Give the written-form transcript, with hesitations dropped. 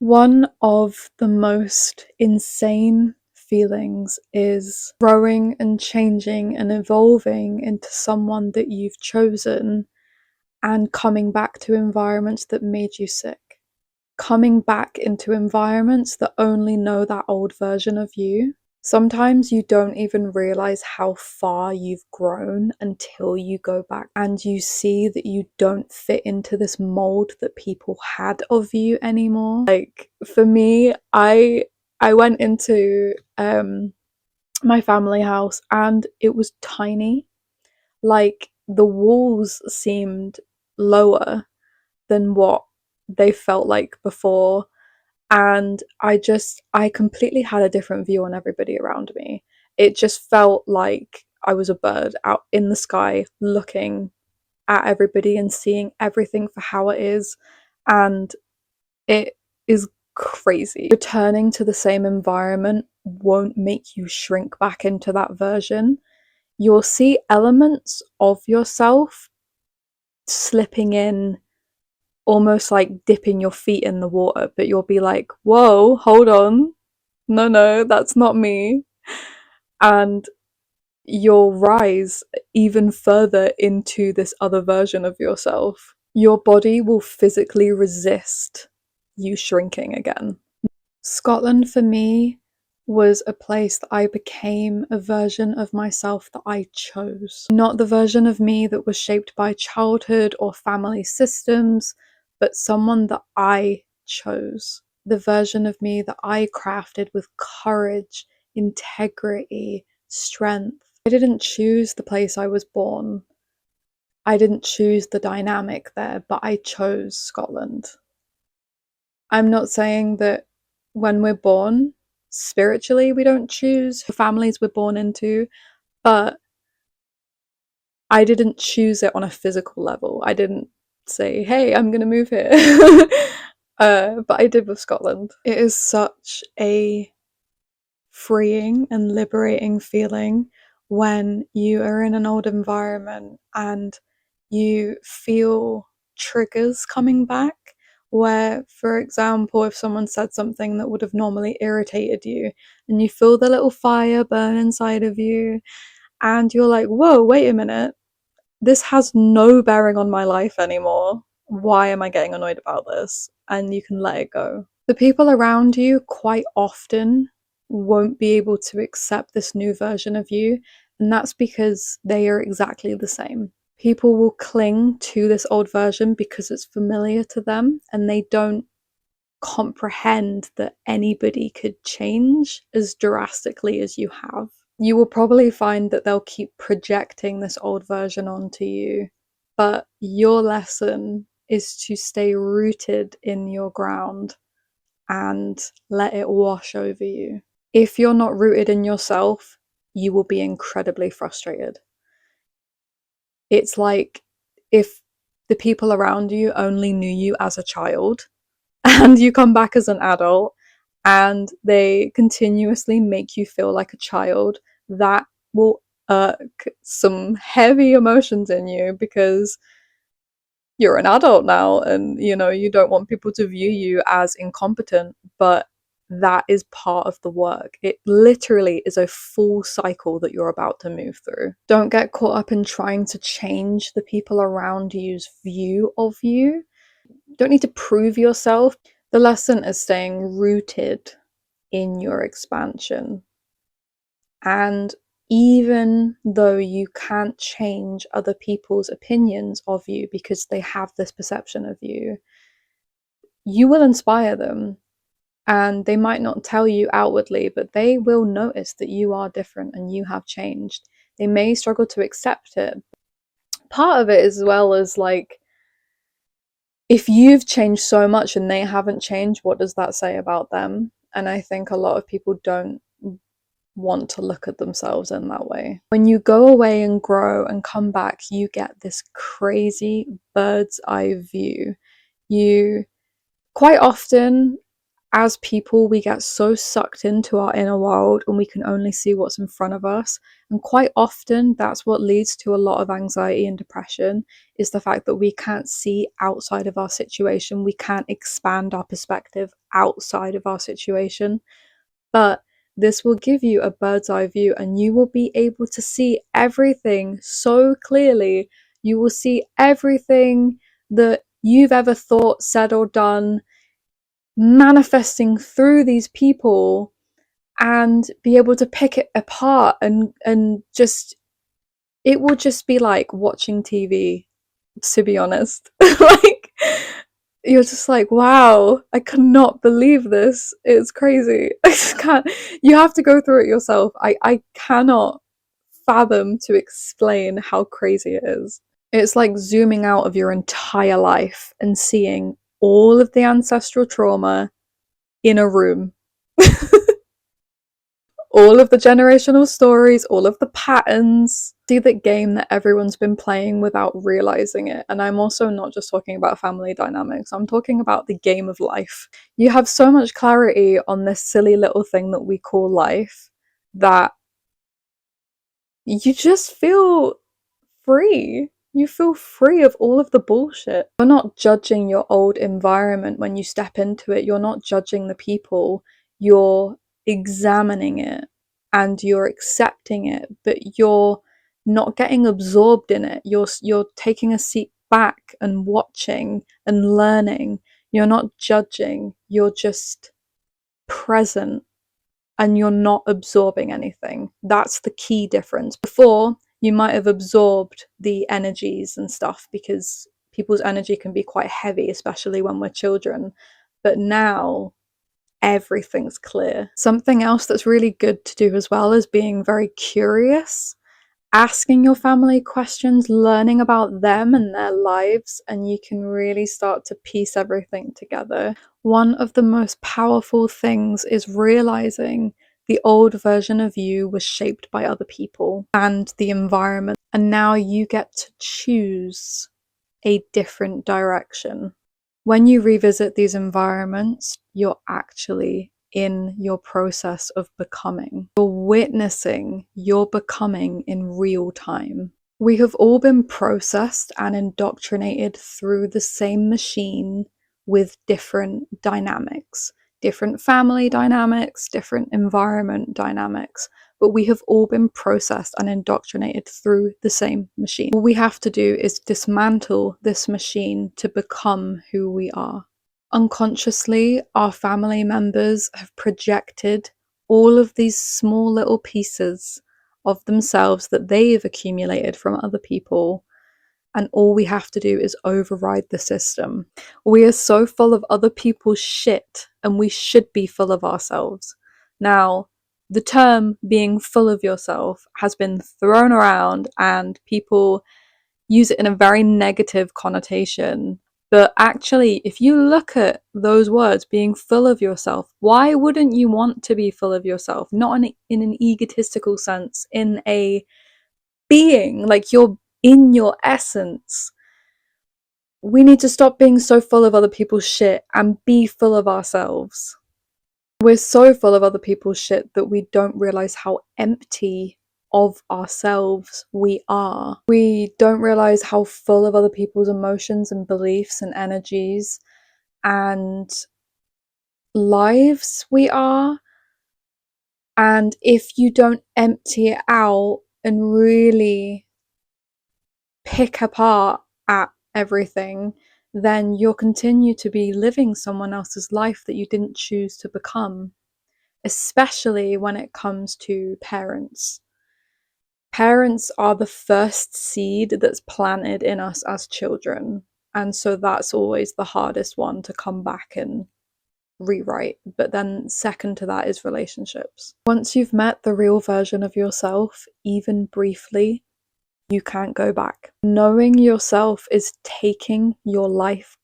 One of the most insane feelings is growing and changing and evolving into someone that you've chosen and coming back to environments that made you sick. Coming back into environments that only know that old version of you. Sometimes you don't even realize how far you've grown until you go back and you see that you don't fit into this mold that people had of you anymore. Like for me, I went into my family house and it was tiny. Like the walls seemed lower than what they felt like before, and I completely had a different view on everybody around me. It just felt like I was a bird out in the sky looking at everybody and seeing everything for how it is, and it is crazy. Returning to the same environment won't make you shrink back into that version. You'll see elements of yourself slipping in, almost like dipping your feet in the water, but you'll be like, whoa, hold on. No, that's not me. And you'll rise even further into this other version of yourself. Your body will physically resist you shrinking again. Scotland for me was a place that I became a version of myself that I chose. Not the version of me that was shaped by childhood or family systems, but someone that I chose. The version of me that I crafted with courage, integrity, strength. I didn't choose the place I was born. I didn't choose the dynamic there, but I chose Scotland. I'm not saying that when we're born, spiritually, we don't choose the families we're born into, but I didn't choose it on a physical level. I didn't say, hey, I'm going to move here. But I did with Scotland. It is such a freeing and liberating feeling when you are in an old environment and you feel triggers coming back, where, for example, if someone said something that would have normally irritated you and you feel the little fire burn inside of you and you're like, whoa, wait a minute, this has no bearing on my life anymore. Why am I getting annoyed about this? And you can let it go. The people around you quite often won't be able to accept this new version of you, and that's because they are exactly the same. People will cling to this old version because it's familiar to them, and they don't comprehend that anybody could change as drastically as you have. You will probably find that they'll keep projecting this old version onto you, but your lesson is to stay rooted in your ground and let it wash over you. If you're not rooted in yourself, you will be incredibly frustrated. It's like if the people around you only knew you as a child and you come back as an adult and they continuously make you feel like a child, that will irk some heavy emotions in you because you're an adult now and you don't want people to view you as incompetent, but that is part of the work. It literally is a full cycle that you're about to move through. Don't get caught up in trying to change the people around you's view of you. You don't need to prove yourself. The lesson is staying rooted in your expansion. And even though you can't change other people's opinions of you because they have this perception of you, you will inspire them. And they might not tell you outwardly, but they will notice that you are different and you have changed. They may struggle to accept it. Part of it, as well, as like, if you've changed so much and they haven't changed, what does that say about them? And I think a lot of people don't want to look at themselves in that way. When you go away and grow and come back, you get this crazy bird's eye view. You quite often as people, we get so sucked into our inner world and we can only see what's in front of us. And quite often, that's what leads to a lot of anxiety and depression, is the fact that we can't see outside of our situation. We can't expand our perspective outside of our situation. But this will give you a bird's eye view and you will be able to see everything so clearly. You will see everything that you've ever thought, said, or done manifesting through these people, and be able to pick it apart, and just, it will just be like watching TV, to be honest. Like, you're just like, wow, I cannot believe this. It's crazy. I just can't. You have to go through it yourself. I cannot fathom to explain how crazy it is. It's like zooming out of your entire life and seeing all of the ancestral trauma in a room. All of the generational stories, all of the patterns. See that game that everyone's been playing without realizing it. And I'm also not just talking about family dynamics, I'm talking about the game of life. You have so much clarity on this silly little thing that we call life that you just feel free. You feel free of all of the bullshit. You're not judging your old environment when you step into it. You're not judging the people. You're examining it and you're accepting it, but you're not getting absorbed in it. You're taking a seat back and watching and learning. You're not judging. You're just present and you're not absorbing anything. That's the key difference. Before, you might have absorbed the energies and stuff because people's energy can be quite heavy, especially when we're children. But now everything's clear. Something else that's really good to do as well is being very curious, asking your family questions, learning about them and their lives, and you can really start to piece everything together. One of the most powerful things is realizing the old version of you was shaped by other people and the environment, and now you get to choose a different direction. When you revisit these environments, you're actually in your process of becoming. You're witnessing your becoming in real time. We have all been processed and indoctrinated through the same machine with different dynamics, different family dynamics, different environment dynamics, but we have all been processed and indoctrinated through the same machine. All we have to do is dismantle this machine to become who we are. Unconsciously, our family members have projected all of these small little pieces of themselves that they've accumulated from other people, and all we have to do is override the system. We are so full of other people's shit, and we should be full of ourselves. Now, the term being full of yourself has been thrown around and people use it in a very negative connotation. But actually, if you look at those words, being full of yourself, why wouldn't you want to be full of yourself? Not in an egotistical sense, in a being, like you're in your essence. We need to stop being so full of other people's shit and be full of ourselves. We're so full of other people's shit that we don't realize how empty of ourselves we are. We don't realize how full of other people's emotions and beliefs and energies and lives we are. And if you don't empty it out and really pick apart at everything, then you'll continue to be living someone else's life that you didn't choose to become, especially when it comes to parents. Parents are the first seed that's planted in us as children, and so that's always the hardest one to come back and rewrite. But then second to that is relationships. Once you've met the real version of yourself, even briefly, you can't go back. Knowing yourself is taking your life